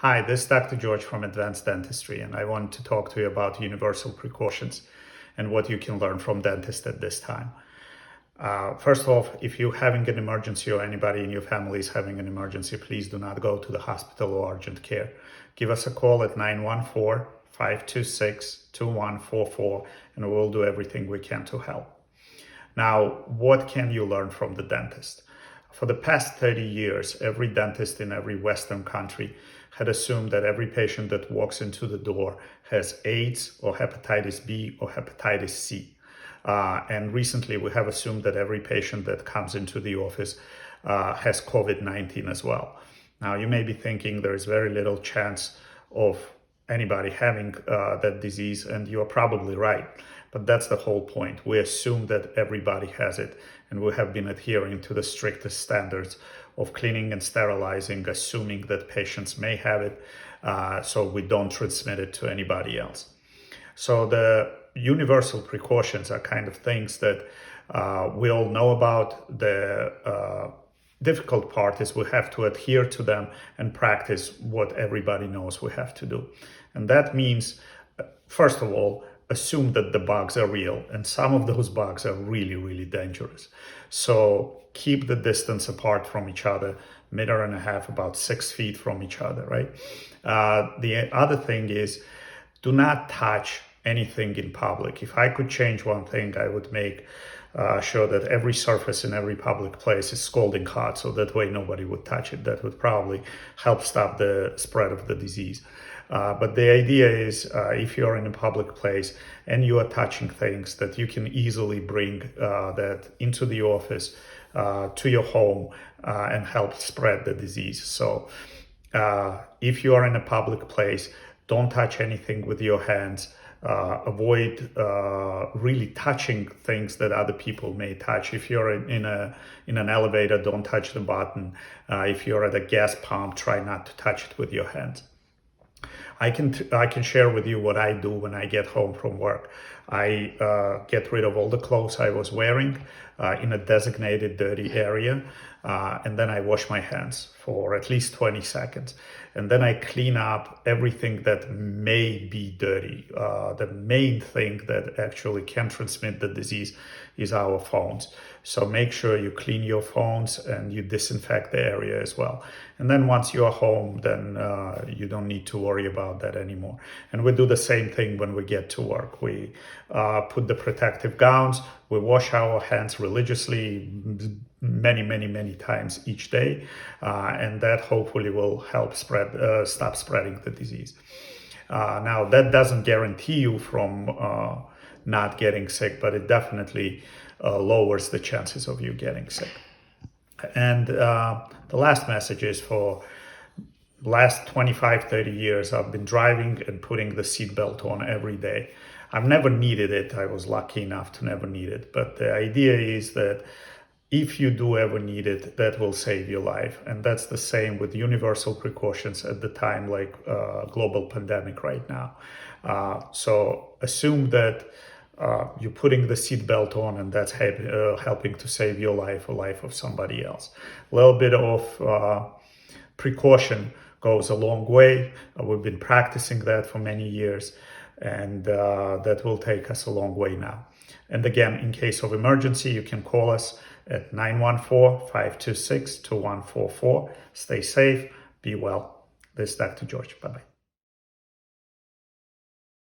Hi, this is Dr. George from Advanced Dentistry, and I want to talk to you about universal precautions and what you can learn from dentists at this time. First off, if you're having an emergency or anybody in your family is having an emergency, please do not go to the hospital or urgent care. Give us a call at 914-526-2144, and we'll do everything we can to help. Now, what can you learn from the dentist? For the past 30 years, every dentist in every Western country had assumed that every patient that walks into the door has AIDS or hepatitis B or hepatitis C. And recently we have assumed that every patient that comes into the office has COVID-19 as well. Now, you may be thinking there is very little chance of anybody having that disease, and you are probably right. But that's the whole point. We assume that everybody has it, and we have been adhering to the strictest standards of cleaning and sterilizing, assuming that patients may have it, so we don't transmit it to anybody else. So the universal precautions are kind of things that we all know about. The difficult part is we have to adhere to them and practice what everybody knows we have to do. And that means, first of all, assume that the bugs are real, and some of those bugs are really, really dangerous. So keep the distance apart from each other, 1.5 meters, about 6 feet from each other, right? The other thing is, do not touch anything in public. If I could change one thing, I would make sure that every surface in every public place is scalding hot, so that way nobody would touch it. That would probably help stop the spread of the disease. But the idea is, if you're in a public place and you are touching things, that you can easily bring that into the office, to your home, and help spread the disease. So if you are in a public place, don't touch anything with your hands. Avoid really touching things that other people may touch. If you're in an elevator, don't touch the button. If you're at a gas pump, try not to touch it with your hands. I can share with you what I do when I get home from work. I get rid of all the clothes I was wearing in a designated dirty area, and then I wash my hands for at least 20 seconds. And then I clean up everything that may be dirty. The main thing that actually can transmit the disease is our phones. So make sure you clean your phones and you disinfect the area as well. And then once you are home, then you don't need to worry about that anymore. And we do the same thing when we get to work. We put the protective gowns, we wash our hands religiously many times each day, and that hopefully will help stop spreading the disease. Now, that doesn't guarantee you from not getting sick, but it definitely lowers the chances of you getting sick. And the last message is, for last 25-30 years, I've been driving and putting the seatbelt on every day. I've never needed it. I was lucky enough to never need it. But the idea is that if you do ever need it, that will save your life. And that's the same with universal precautions at the time, like global pandemic right now. So assume that you're putting the seatbelt on, and that's helping to save your life or life of somebody else. A little bit of precaution goes a long way. We've been practicing that for many years, and that will take us a long way now. And again, in case of emergency, you can call us at 914-526-2144. Stay safe, be well. This is Dr. George. Bye-bye.